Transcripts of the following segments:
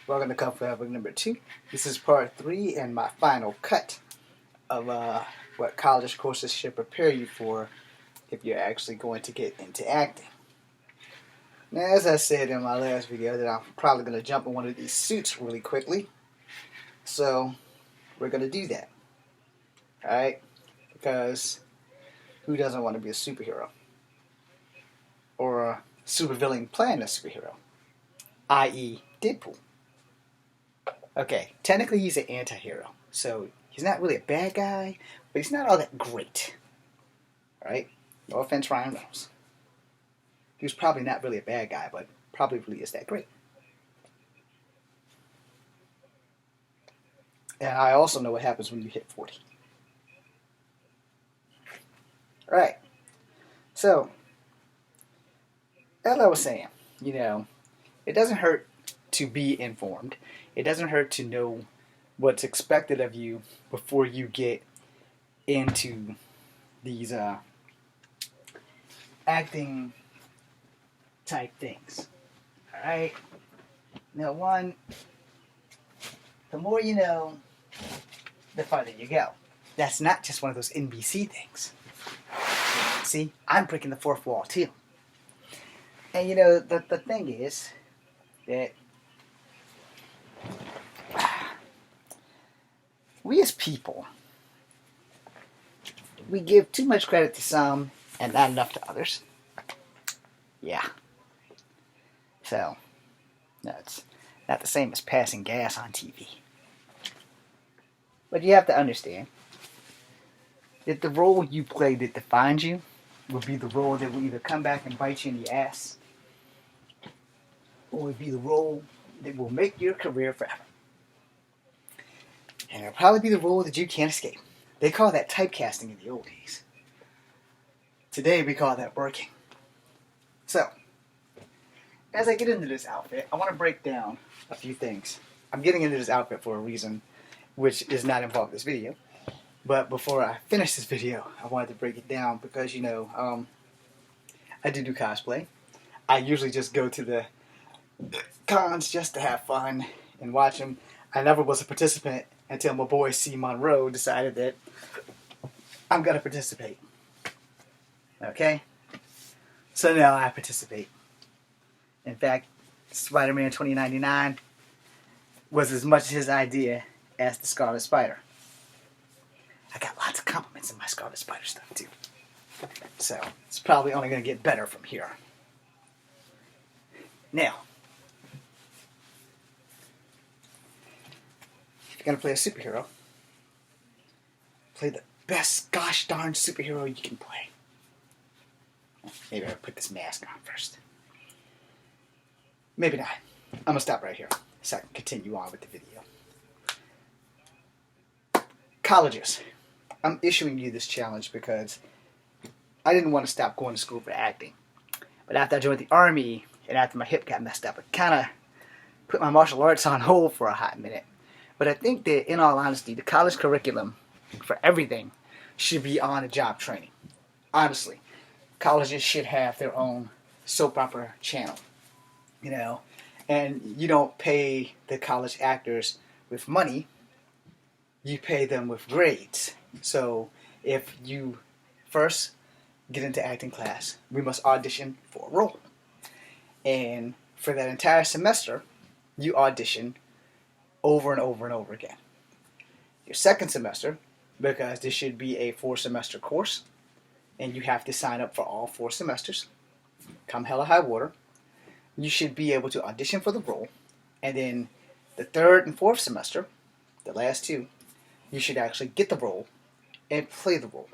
Welcome to Comfort Book number 2. This is part 3 and my final cut of what college courses should prepare you for if you're actually going to get into acting. Now, as I said in my last video, that I'm probably going to jump in one of these suits really quickly. So, we're going to do that. Alright? Because who doesn't want to be a superhero? Or a supervillain playing a superhero? I.e. Deadpool. Okay, technically he's an anti-hero, so he's not really a bad guy, but he's not all that great. Alright? No offense, Ryan Reynolds. He was probably not really a bad guy, but probably really is that great. And I also know what happens when you hit 40. Alright, so, as I was saying, it doesn't hurt to be informed. It doesn't hurt to know what's expected of you before you get into these acting type things. Alright? Now, one, the more you know, the farther you go. That's not just one of those NBC things. See, I'm breaking the fourth wall too. And the thing is that we as people, we give too much credit to some and not enough to others. Yeah. So, no, it's not the same as passing gas on TV. But you have to understand that the role you play that defines you will be the role that will either come back and bite you in the ass, or will be the role that will make your career forever. And it'll probably be the role that you can't escape. They call that typecasting in the old days. Today we call that working. So, as I get into this outfit, I want to break down a few things. I'm getting into this outfit for a reason which is not involved in this video. But before I finish this video, I wanted to break it down because, I do cosplay. I usually just go to the cons just to have fun and watch them. I never was a participant until my boy C. Monroe decided that I'm going to participate. Okay? So now I participate. In fact, Spider-Man 2099 was as much his idea as the Scarlet Spider. I got lots of compliments in my Scarlet Spider stuff too. So, it's probably only going to get better from here. Now, if you're going to play a superhero, play the best gosh darn superhero you can play. Maybe I'll put this mask on first. Maybe not. I'm going to stop right here so I can continue on with the video. Colleges. I'm issuing you this challenge because I didn't want to stop going to school for acting. But after I joined the Army and after my hip got messed up, it kind of put my martial arts on hold for a hot minute. But I think that, in all honesty, the college curriculum for everything should be on-the-job training. Honestly, colleges should have their own soap opera channel. And you don't pay the college actors with money. You pay them with grades. So if you first get into acting class, we must audition for a role. And for that entire semester, you audition over and over and over again. Your second semester, because this should be a 4-semester course, and you have to sign up for all 4 semesters, come hell or high water, you should be able to audition for the role. And then the 3rd and 4th semester, the last 2, you should actually get the role and play the role.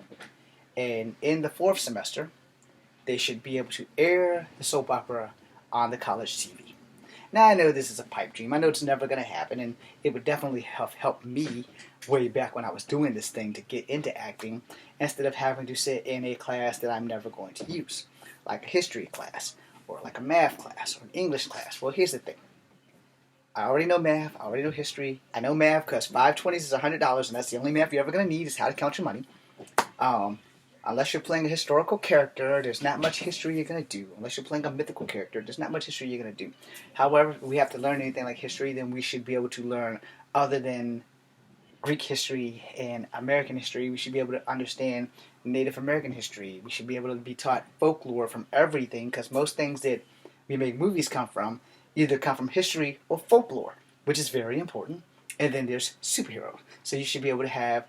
And in the 4th semester, they should be able to air the soap opera on the college TV. Now, I know this is a pipe dream. I know it's never going to happen, and it would definitely have helped me way back when I was doing this thing to get into acting, instead of having to sit in a class that I'm never going to use, like a history class, or like a math class, or an English class. Well, here's the thing. I already know math. I already know history. I know math because 5/20 is $100, and that's the only math you're ever going to need is how to count your money. Unless you're playing a historical character, there's not much history you're going to do. Unless you're playing a mythical character, there's not much history you're going to do. However, if we have to learn anything like history, then we should be able to learn other than Greek history and American history. We should be able to understand Native American history. We should be able to be taught folklore from everything, because most things that we make movies come from either come from history or folklore, which is very important. And then there's superheroes. So you should be able to have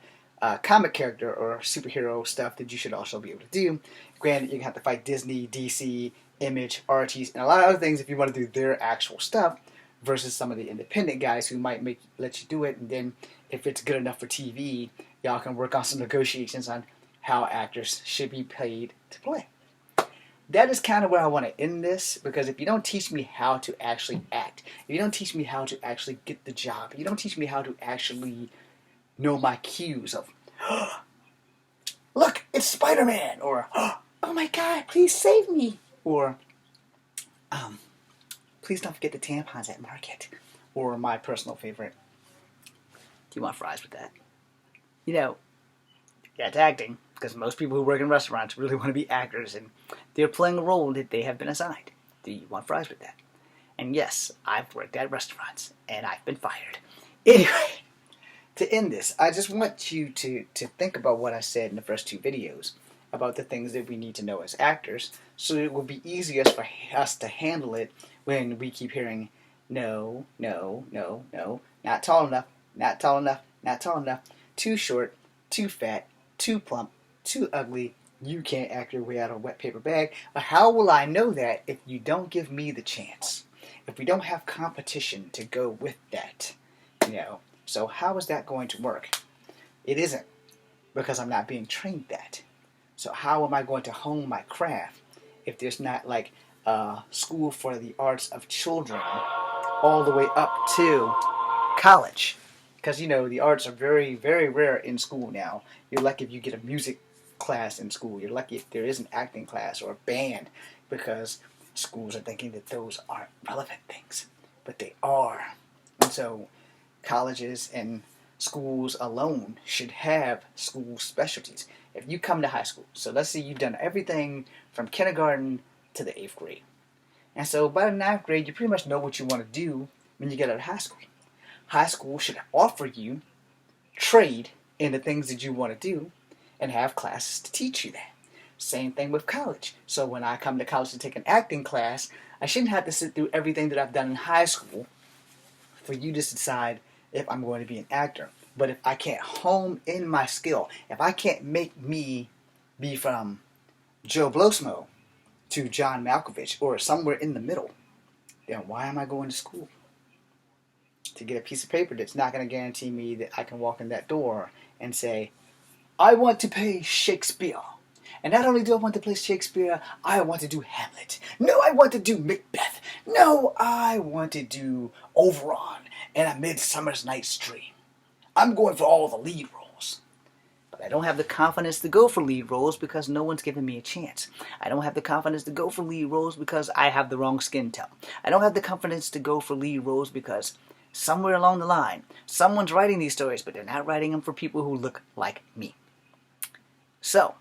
comic character or superhero stuff that you should also be able to do. Granted, you're going to have to fight Disney, DC, Image, Archie's, and a lot of other things if you want to do their actual stuff, versus some of the independent guys who might let you do it, and then if it's good enough for TV, y'all can work on some negotiations on how actors should be paid to play. That is kind of where I want to end this, because if you don't teach me how to actually act, if you don't teach me how to actually get the job, if you don't teach me how to actually know my cues of, look, it's Spider-Man, or, oh my God, please save me, or, please don't forget the tampons at Market, or my personal favorite, do you want fries with that? You know, that's acting, because most people who work in restaurants really want to be actors, and they're playing a role that they have been assigned. Do you want fries with that? And yes, I've worked at restaurants, and I've been fired. Anyway, to end this, I just want you to think about what I said in the first two videos about the things that we need to know as actors, so it will be easier for us to handle it when we keep hearing, no, no, no, no, not tall enough, not tall enough, not tall enough, too short, too fat, too plump, too ugly, you can't act your way out of a wet paper bag. But how will I know that if you don't give me the chance? If we don't have competition to go with that, So how is that going to work? It isn't, because I'm not being trained that. So how am I going to hone my craft if there's not like a school for the arts of children all the way up to college? Because, the arts are very, very rare in school now. You're lucky if you get a music class in school. You're lucky if there is an acting class or a band, because schools are thinking that those aren't relevant things. But they are. And so colleges and schools alone should have school specialties. If you come to high school, so let's say you've done everything from kindergarten to the 8th grade. And so by the 9th grade, you pretty much know what you want to do when you get out of high school. High school should offer you trade in the things that you want to do and have classes to teach you that. Same thing with college. So when I come to college to take an acting class, I shouldn't have to sit through everything that I've done in high school for you to decide if I'm going to be an actor. But if I can't hone in my skill, if I can't make me be from Joe Blosmo to John Malkovich or somewhere in the middle, then why am I going to school? To get a piece of paper that's not going to guarantee me that I can walk in that door and say, I want to play Shakespeare. And not only do I want to play Shakespeare, I want to do Hamlet. No, I want to do Macbeth. No, I want to do Oberon and A Midsummer's Night's Dream. I'm going for all the lead roles. But I don't have the confidence to go for lead roles because no one's giving me a chance. I don't have the confidence to go for lead roles because I have the wrong skin tone. I don't have the confidence to go for lead roles because somewhere along the line, someone's writing these stories, but they're not writing them for people who look like me. So,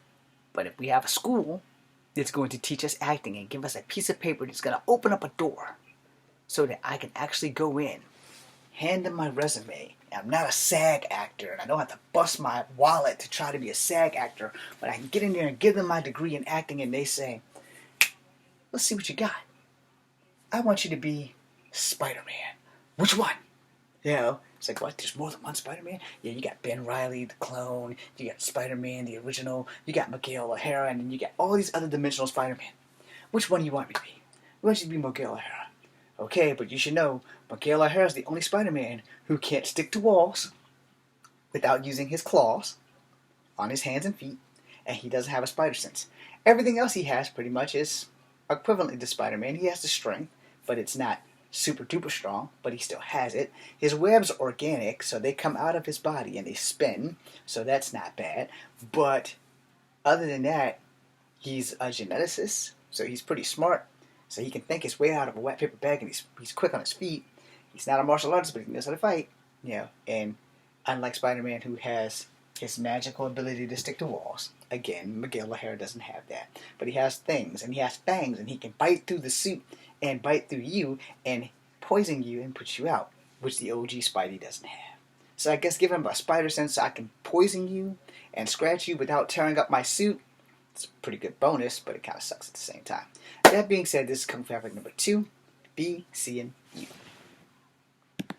but if we have a school that's going to teach us acting and give us a piece of paper that's going to open up a door so that I can actually go in, hand them my resume, and I'm not a SAG actor, and I don't have to bust my wallet to try to be a SAG actor, but I can get in there and give them my degree in acting, and they say, let's see what you got. I want you to be Spider-Man. Which one? It's like, what, there's more than one Spider-Man? Yeah, you got Ben Reilly, the clone, you got Spider-Man, the original, you got Miguel O'Hara, and then you got all these other dimensional Spider-Man. Which one do you want me to be? I want you to be Miguel O'Hara. Okay, but you should know, Miguel O'Hara is the only Spider-Man who can't stick to walls without using his claws on his hands and feet, and he doesn't have a spider sense. Everything else he has pretty much is equivalent to Spider-Man. He has the strength, but it's not super duper strong, but he still has it. His webs are organic, so they come out of his body and they spin, so that's not bad. But other than that, he's a geneticist, so he's pretty smart, so he can think his way out of a wet paper bag, and he's quick on his feet. He's not a martial artist, but he knows how to fight. And unlike Spider-Man, who has his magical ability to stick to walls, Again, Miguel O'Hara doesn't have that. But he has things, and he has fangs, and he can bite through the suit and bite through you and poison you and put you out, which the OG Spidey doesn't have. So I guess give him a spider sense so I can poison you and scratch you without tearing up my suit. It's a pretty good bonus, but it kind of sucks at the same time. That being said, this is Kung Fu Epic number 2. Be seeing you.